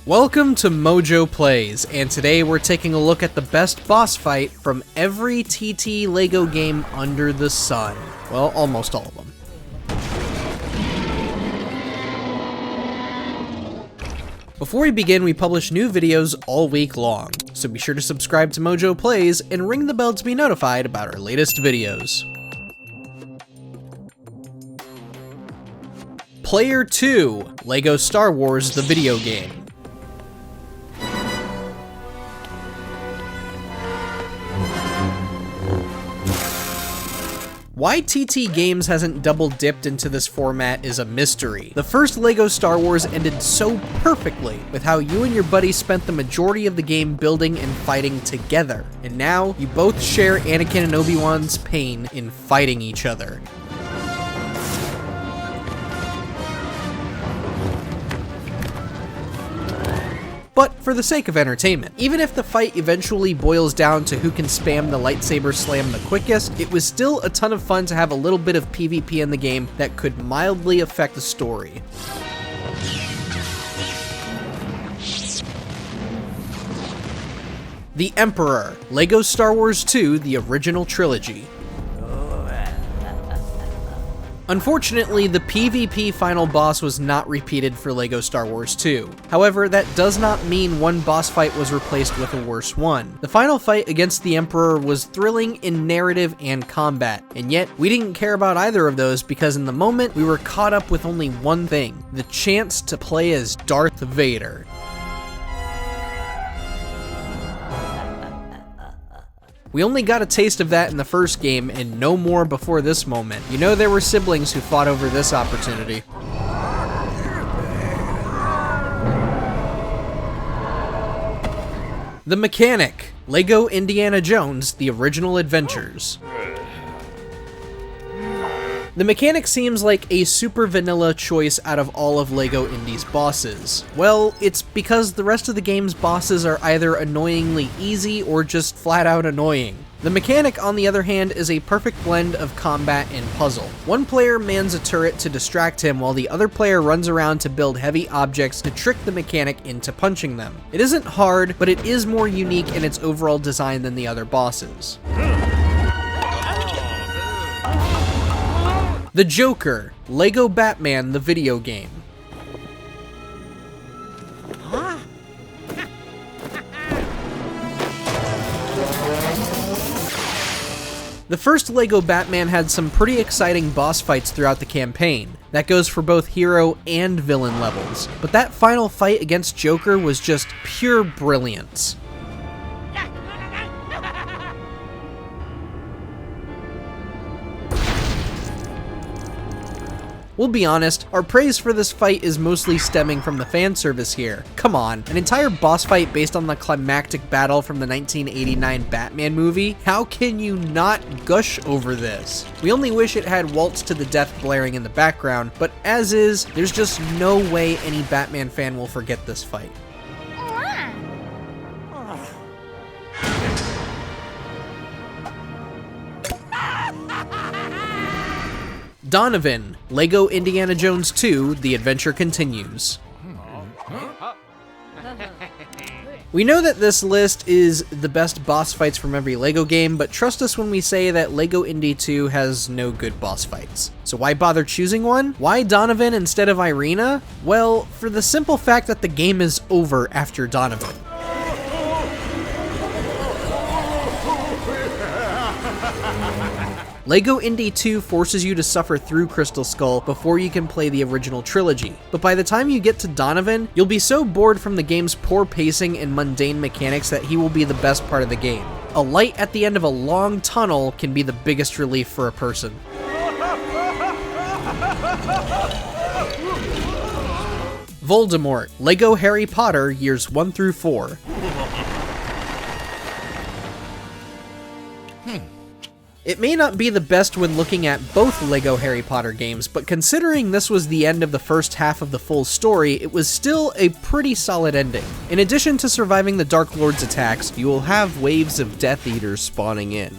Welcome to MojoPlays, and today we're taking a look at the best boss fight from every TT LEGO game under the sun. Well, almost all of them. Before we begin, we publish new videos all week long, so be sure to subscribe to MojoPlays and ring the bell to be notified about our latest videos. Player 2, LEGO Star Wars the video game. Why TT Games hasn't double dipped into this format is a mystery. The first LEGO Star Wars ended so perfectly with how you and your buddy spent the majority of the game building and fighting together. And now, you both share Anakin and Obi-Wan's pain in fighting each other. But for the sake of entertainment, even if the fight eventually boils down to who can spam the lightsaber slam the quickest, it was still a ton of fun to have a little bit of PvP in the game that could mildly affect the story. The Emperor, LEGO Star Wars 2, the original trilogy. Unfortunately, the PvP final boss was not repeated for LEGO Star Wars 2. However, that does not mean one boss fight was replaced with a worse one. The final fight against the Emperor was thrilling in narrative and combat, and yet we didn't care about either of those because in the moment we were caught up with only one thing: the chance to play as Darth Vader. We only got a taste of that in the first game, and no more before this moment. You know there were siblings who fought over this opportunity. The Mechanic, LEGO Indiana Jones, the original Adventures. The Mechanic seems like a super vanilla choice out of all of LEGO Indy's bosses. Well, it's because the rest of the game's bosses are either annoyingly easy or just flat out annoying. The Mechanic, on the other hand, is a perfect blend of combat and puzzle. One player mans a turret to distract him while the other player runs around to build heavy objects to trick the Mechanic into punching them. It isn't hard, but it is more unique in its overall design than the other bosses. The Joker, LEGO Batman the video game. The first LEGO Batman had some pretty exciting boss fights throughout the campaign. That goes for both hero and villain levels. But that final fight against Joker was just pure brilliance. We'll be honest, our praise for this fight is mostly stemming from the fan service here. Come on, an entire boss fight based on the climactic battle from the 1989 Batman movie? How can you not gush over this? We only wish it had Waltz to the Death blaring in the background, but as is, there's just no way any Batman fan will forget this fight. Donovan, LEGO Indiana Jones 2, The Adventure Continues. We know that this list is the best boss fights from every LEGO game, but trust us when we say that LEGO Indy 2 has no good boss fights. So why bother choosing one? Why Donovan instead of Irina? Well, for the simple fact that the game is over after Donovan. LEGO Indy 2 forces you to suffer through Crystal Skull before you can play the original trilogy, but by the time you get to Donovan, you'll be so bored from the game's poor pacing and mundane mechanics that he will be the best part of the game. A light at the end of a long tunnel can be the biggest relief for a person. Voldemort, LEGO Harry Potter, years 1 through 4. It may not be the best when looking at both LEGO Harry Potter games, but considering this was the end of the first half of the full story, it was still a pretty solid ending. In addition to surviving the Dark Lord's attacks, you will have waves of Death Eaters spawning in.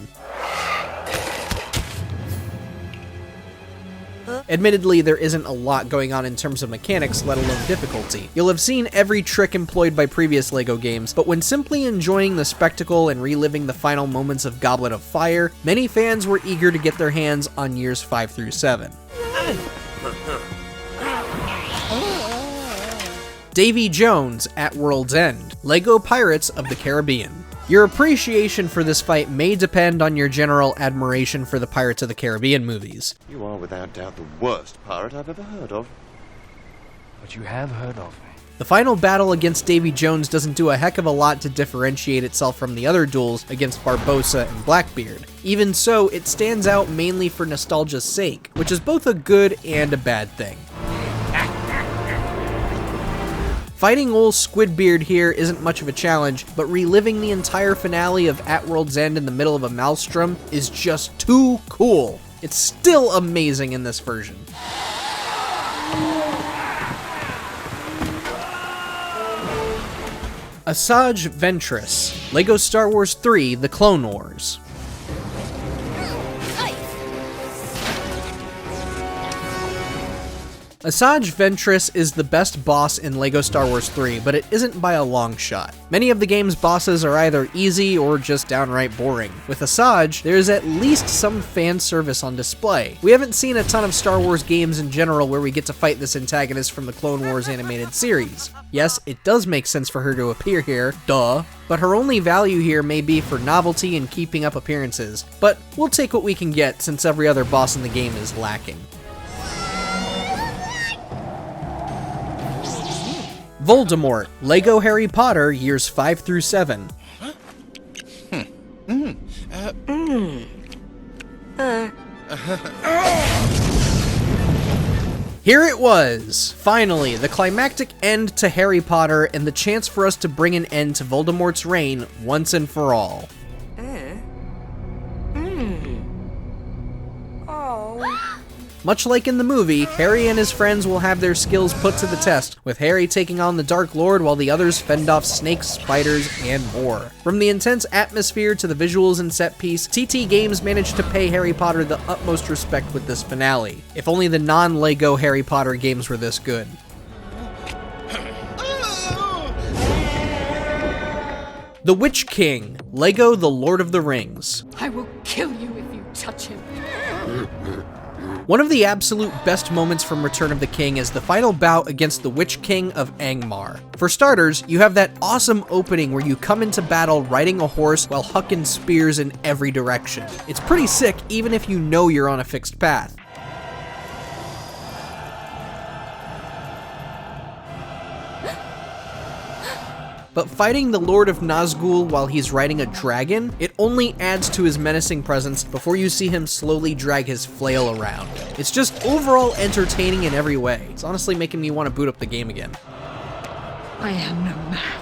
Admittedly, there isn't a lot going on in terms of mechanics, let alone difficulty. You'll have seen every trick employed by previous LEGO games, but when simply enjoying the spectacle and reliving the final moments of Goblet of Fire, many fans were eager to get their hands on years 5 through 7. Davy Jones at World's End, LEGO Pirates of the Caribbean. Your appreciation for this fight may depend on your general admiration for the Pirates of the Caribbean movies. You are without doubt the worst pirate I've ever heard of. But you have heard of me. The final battle against Davy Jones doesn't do a heck of a lot to differentiate itself from the other duels against Barbossa and Blackbeard. Even so, it stands out mainly for nostalgia's sake, which is both a good and a bad thing. Fighting old Squidbeard here isn't much of a challenge, but reliving the entire finale of At World's End in the middle of a maelstrom is just too cool. It's still amazing in this version. Asajj Ventress, LEGO Star Wars 3: The Clone Wars. Asajj Ventress is the best boss in LEGO Star Wars 3, but it isn't by a long shot. Many of the game's bosses are either easy or just downright boring. With Asajj, there's at least some fan service on display. We haven't seen a ton of Star Wars games in general where we get to fight this antagonist from the Clone Wars animated series. Yes, it does make sense for her to appear here, duh, but her only value here may be for novelty and keeping up appearances, but we'll take what we can get since every other boss in the game is lacking. Voldemort, LEGO Harry Potter, years 5 through 7. Here it was! Finally, the climactic end to Harry Potter and the chance for us to bring an end to Voldemort's reign once and for all. Much like in the movie, Harry and his friends will have their skills put to the test, with Harry taking on the Dark Lord while the others fend off snakes, spiders, and more. From the intense atmosphere to the visuals and set piece, TT Games managed to pay Harry Potter the utmost respect with this finale. If only the non-LEGO Harry Potter games were this good. The Witch King, LEGO The Lord of the Rings. I will kill you if you touch him. One of the absolute best moments from Return of the King is the final bout against the Witch King of Angmar. For starters, you have that awesome opening where you come into battle riding a horse while hucking spears in every direction. It's pretty sick even if you know you're on a fixed path. But fighting the Lord of Nazgul while he's riding a dragon, it only adds to his menacing presence before you see him slowly drag his flail around. It's just overall entertaining in every way. It's honestly making me want to boot up the game again. I am no man.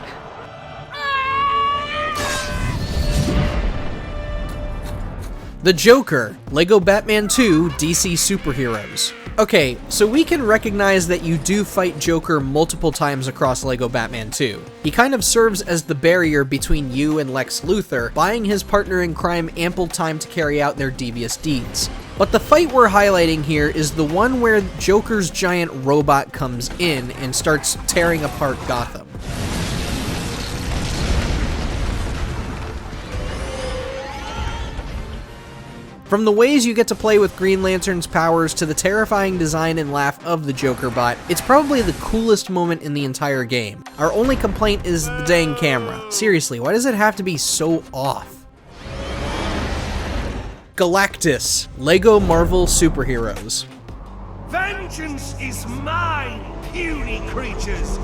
The Joker, LEGO Batman 2 DC Superheroes. Okay, so we can recognize that you do fight Joker multiple times across LEGO Batman 2. He kind of serves as the barrier between you and Lex Luthor, buying his partner in crime ample time to carry out their devious deeds. But the fight we're highlighting here is the one where Joker's giant robot comes in and starts tearing apart Gotham. From the ways you get to play with Green Lantern's powers to the terrifying design and laugh of the Joker bot, it's probably the coolest moment in the entire game. Our only complaint is the dang camera. Seriously, why does it have to be so off? Galactus, LEGO Marvel Superheroes. Vengeance is mine, puny creatures!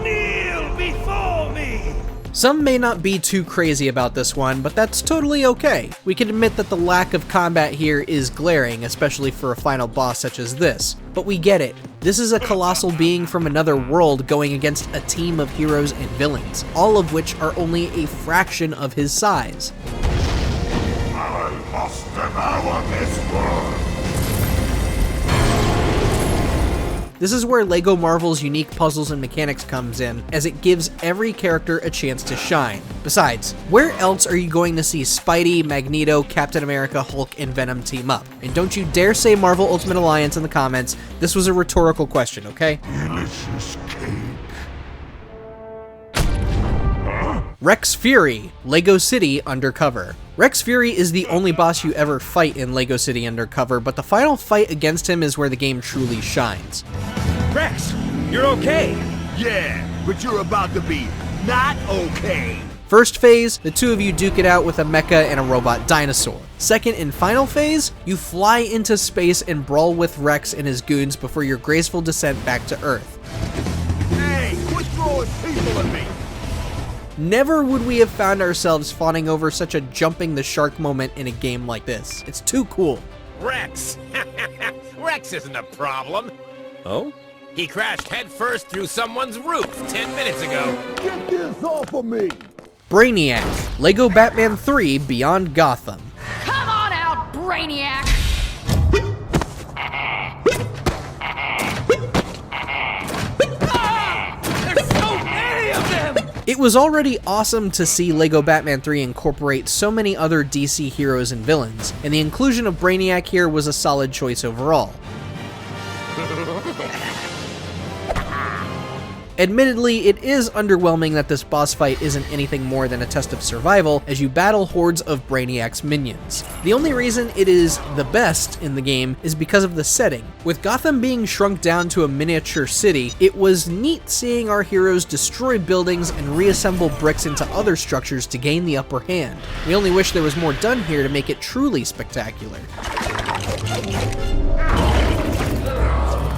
Kneel before me! Some may not be too crazy about this one, but that's totally okay. We can admit that the lack of combat here is glaring, especially for a final boss such as this. But we get it. This is a colossal being from another world going against a team of heroes and villains, all of which are only a fraction of his size. I must devour this world. This is where LEGO Marvel's unique puzzles and mechanics comes in, as it gives every character a chance to shine. Besides, where else are you going to see Spidey, Magneto, Captain America, Hulk, and Venom team up? And don't you dare say Marvel Ultimate Alliance in the comments. This was a rhetorical question, okay? Delicious cake. Rex Fury, LEGO City Undercover. Rex Fury is the only boss you ever fight in LEGO City Undercover, but the final fight against him is where the game truly shines. Rex, you're okay. Yeah, but you're about to be not okay. First phase, the two of you duke it out with a mecha and a robot dinosaur. Second and final phase, you fly into space and brawl with Rex and his goons before your graceful descent back to Earth. Hey, quit throwing people at me. Never would we have found ourselves fawning over such a jumping the shark moment in a game like this. It's too cool. Rex! Rex isn't a problem. Oh? He crashed headfirst through someone's roof 10 minutes ago. Get this off of me. Brainiac, LEGO Batman 3 Beyond Gotham. Come on out, Brainiac! There's so many of them! It was already awesome to see LEGO Batman 3 incorporate so many other DC heroes and villains, and the inclusion of Brainiac here was a solid choice overall. Admittedly, it is underwhelming that this boss fight isn't anything more than a test of survival as you battle hordes of Brainiac's minions. The only reason it is the best in the game is because of the setting. With Gotham being shrunk down to a miniature city, it was neat seeing our heroes destroy buildings and reassemble bricks into other structures to gain the upper hand. We only wish there was more done here to make it truly spectacular.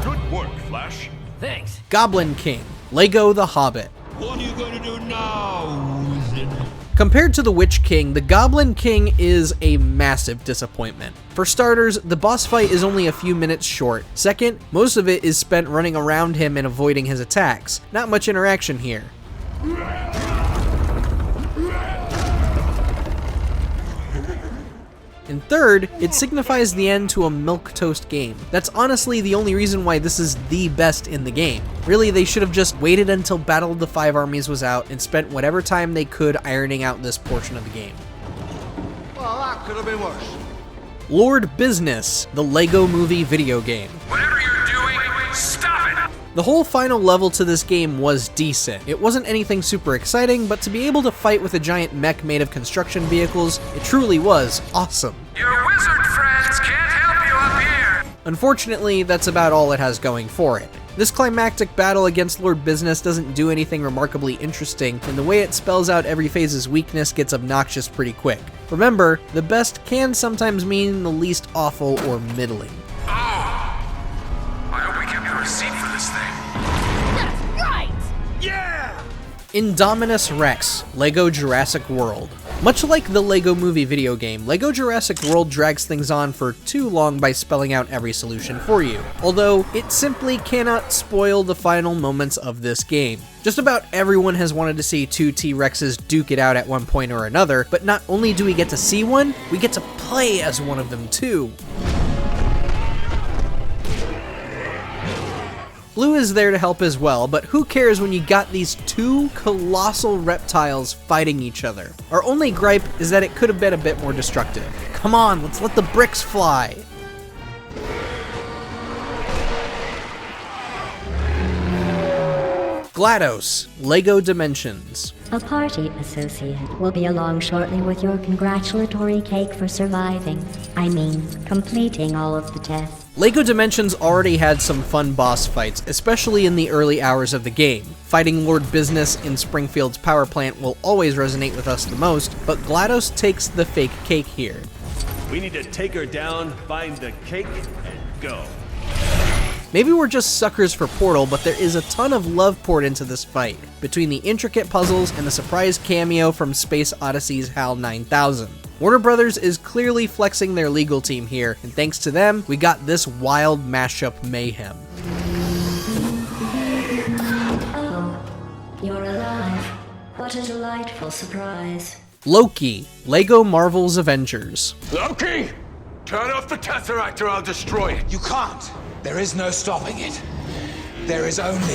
Good work, Flash. Thanks. Goblin King, LEGO The Hobbit. What are you gonna do now, wizard? Compared to the Witch King, the Goblin King is a massive disappointment. For starters, the boss fight is only a few minutes short. Second, most of it is spent running around him and avoiding his attacks. Not much interaction here. And third, it signifies the end to a milquetoast game. That's honestly the only reason why this is the best in the game. Really, they should have just waited until Battle of the Five Armies was out and spent whatever time they could ironing out this portion of the game. Well, that could have been worse. Lord Business, the LEGO Movie video game. Whatever you're doing, stop it! The whole final level to this game was decent. It wasn't anything super exciting, but to be able to fight with a giant mech made of construction vehicles, it truly was awesome. Your wizard friends can't help you up here! Unfortunately, that's about all it has going for it. This climactic battle against Lord Business doesn't do anything remarkably interesting, and the way it spells out every phase's weakness gets obnoxious pretty quick. Remember, the best can sometimes mean the least awful or middling. Oh! I hope we kept a receipt for this thing. That's right! Yeah! Indominus Rex, LEGO Jurassic World. Much like the LEGO Movie video game, LEGO Jurassic World drags things on for too long by spelling out every solution for you, although it simply cannot spoil the final moments of this game. Just about everyone has wanted to see two T-Rexes duke it out at one point or another, but not only do we get to see one, we get to play as one of them too. Blue is there to help as well, but who cares when you got these two colossal reptiles fighting each other? Our only gripe is that it could have been a bit more destructive. Come on, let's let the bricks fly! GLaDOS, LEGO Dimensions. A party associate will be along shortly with your congratulatory cake for surviving. I mean, completing all of the tests. LEGO Dimensions already had some fun boss fights, especially in the early hours of the game. Fighting Lord Business in Springfield's power plant will always resonate with us the most, but GLaDOS takes the fake cake here. We need to take her down, find the cake, and go. Maybe we're just suckers for Portal, but there is a ton of love poured into this fight, between the intricate puzzles and the surprise cameo from Space Odyssey's HAL 9000. Warner Brothers is clearly flexing their legal team here, and thanks to them, we got this wild mashup mayhem. Oh, you're alive. What a delightful surprise. Loki, LEGO Marvel's Avengers. Loki! Turn off the Tesseract or I'll destroy it! You can't. There is no stopping it. There is only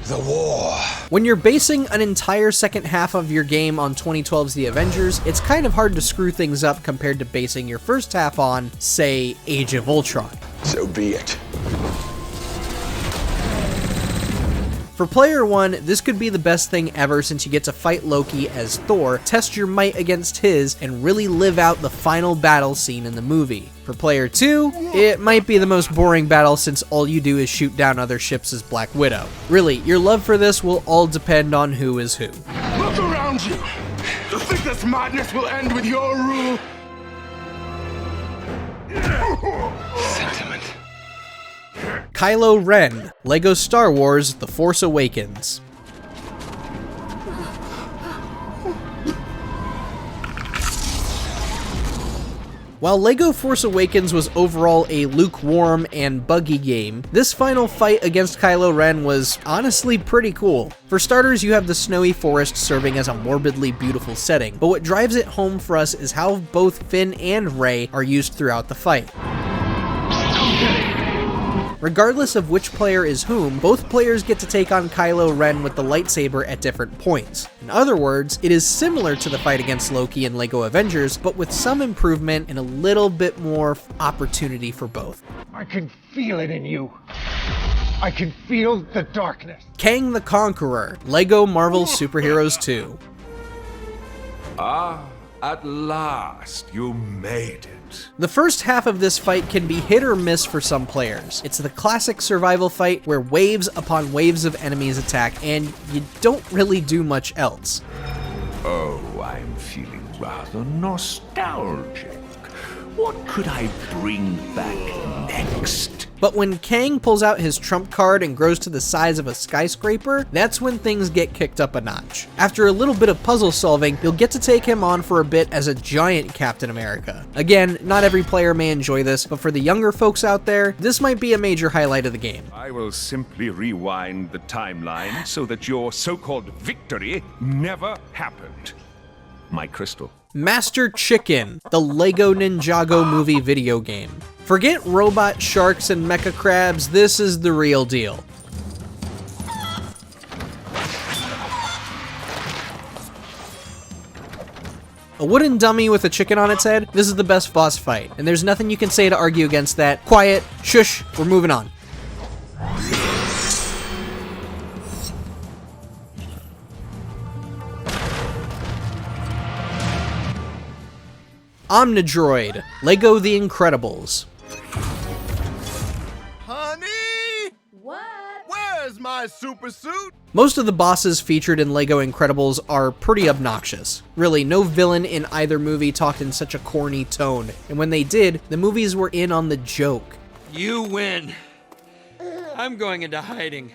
the war. When you're basing an entire second half of your game on 2012's The Avengers, it's kind of hard to screw things up compared to basing your first half on, say, Age of Ultron. So be it. For player 1, this could be the best thing ever since you get to fight Loki as Thor, test your might against his, and really live out the final battle scene in the movie. For player 2, it might be the most boring battle since all you do is shoot down other ships as Black Widow. Really, your love for this will all depend on who is who. Look around you! You think this madness will end with your rule? Sentiment. Kylo Ren, LEGO Star Wars The Force Awakens. While LEGO Force Awakens was overall a lukewarm and buggy game, this final fight against Kylo Ren was honestly pretty cool. For starters, you have the snowy forest serving as a morbidly beautiful setting, but what drives it home for us is how both Finn and Rey are used throughout the fight. Regardless of which player is whom, both players get to take on Kylo Ren with the lightsaber at different points. In other words, it is similar to the fight against Loki in LEGO Avengers, but with some improvement and a little bit more opportunity for both. I can feel it in you. I can feel the darkness. Kang the Conqueror, LEGO Marvel Superheroes 2. Ah, at last you made it. The first half of this fight can be hit or miss for some players. It's the classic survival fight where waves upon waves of enemies attack and you don't really do much else. Oh, I'm feeling rather nostalgic. What could I bring back next? But when Kang pulls out his trump card and grows to the size of a skyscraper, that's when things get kicked up a notch. After a little bit of puzzle solving, you'll get to take him on for a bit as a giant Captain America. Again, not every player may enjoy this, but for the younger folks out there, this might be a major highlight of the game. I will simply rewind the timeline so that your so-called victory never happened. My crystal. Master Chicken, the LEGO Ninjago movie video game. Forget robot sharks and mecha crabs, this is the real deal. A wooden dummy with a chicken on its head, this is the best boss fight, and there's nothing you can say to argue against that. Quiet, shush, we're moving on. Omnidroid, LEGO The Incredibles. Honey? What? Where's my super suit? Most of the bosses featured in LEGO Incredibles are pretty obnoxious. Really, no villain in either movie talked in such a corny tone, and when they did, the movies were in on the joke. You win. I'm going into hiding.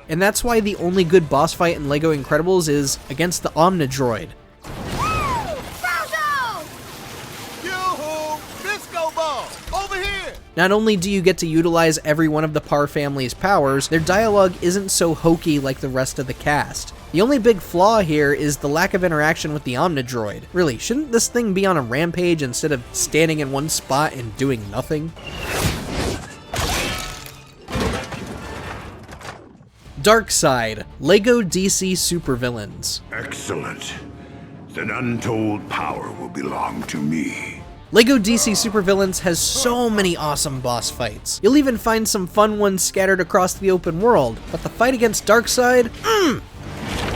And that's why the only good boss fight in LEGO Incredibles is against the Omnidroid. Not only do you get to utilize every one of the Parr family's powers, their dialogue isn't so hokey like the rest of the cast. The only big flaw here is the lack of interaction with the Omnidroid. Really, shouldn't this thing be on a rampage instead of standing in one spot and doing nothing? Darkseid, LEGO DC Supervillains. Excellent. Then untold power will belong to me. LEGO DC Supervillains has so many awesome boss fights. You'll even find some fun ones scattered across the open world, but the fight against Darkseid,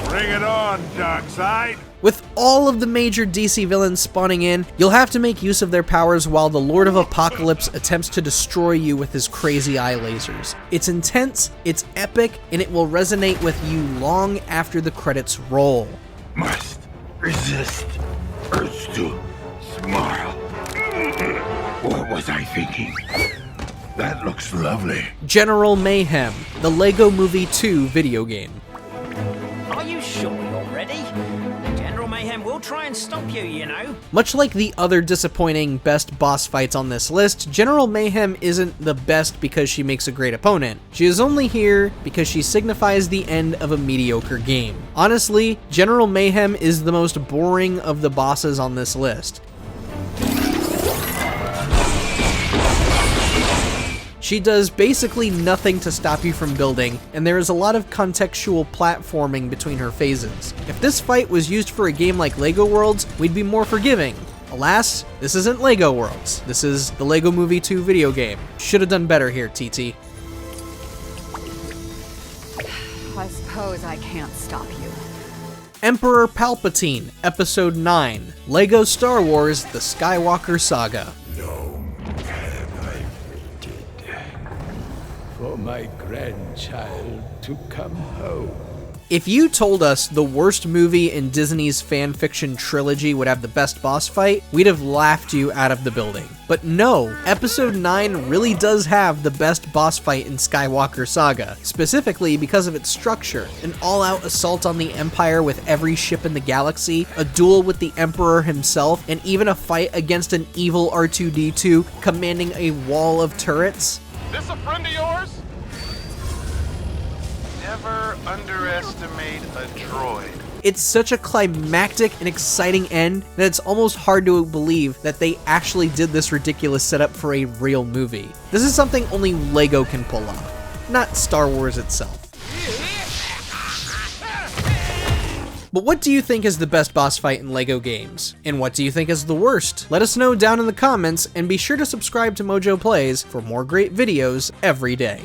Bring it on, Darkseid! With all of the major DC villains spawning in, you'll have to make use of their powers while the Lord of Apocalypse attempts to destroy you with his crazy eye lasers. It's intense, it's epic, and it will resonate with you long after the credits roll. Must resist urge to smile. What was I thinking? That looks lovely. General Mayhem, the LEGO Movie 2 video game. Are you sure you're ready? General Mayhem will try and stop you, you know. Much like the other disappointing best boss fights on this list, General Mayhem isn't the best because she makes a great opponent. She is only here because she signifies the end of a mediocre game. Honestly, General Mayhem is the most boring of the bosses on this list. She does basically nothing to stop you from building, and there is a lot of contextual platforming between her phases. If this fight was used for a game like LEGO Worlds, we'd be more forgiving. Alas, this isn't LEGO Worlds. This is the LEGO Movie 2 video game. Should have done better here, TT. I suppose I can't stop you. Emperor Palpatine, Episode 9, LEGO Star Wars The Skywalker Saga. Long have I waited for my grandchild to come home. If you told us the worst movie in Disney's fanfiction trilogy would have the best boss fight, we'd have laughed you out of the building. But no, Episode 9 really does have the best boss fight in Skywalker Saga, specifically because of its structure. An all-out assault on the Empire with every ship in the galaxy, a duel with the Emperor himself, and even a fight against an evil R2-D2 commanding a wall of turrets. This a friend of yours? Never underestimate a droid. It's such a climactic and exciting end that it's almost hard to believe that they actually did this ridiculous setup for a real movie. This is something only LEGO can pull off, not Star Wars itself. But what do you think is the best boss fight in LEGO games? And what do you think is the worst? Let us know down in the comments, and be sure to subscribe to MojoPlays for more great videos every day.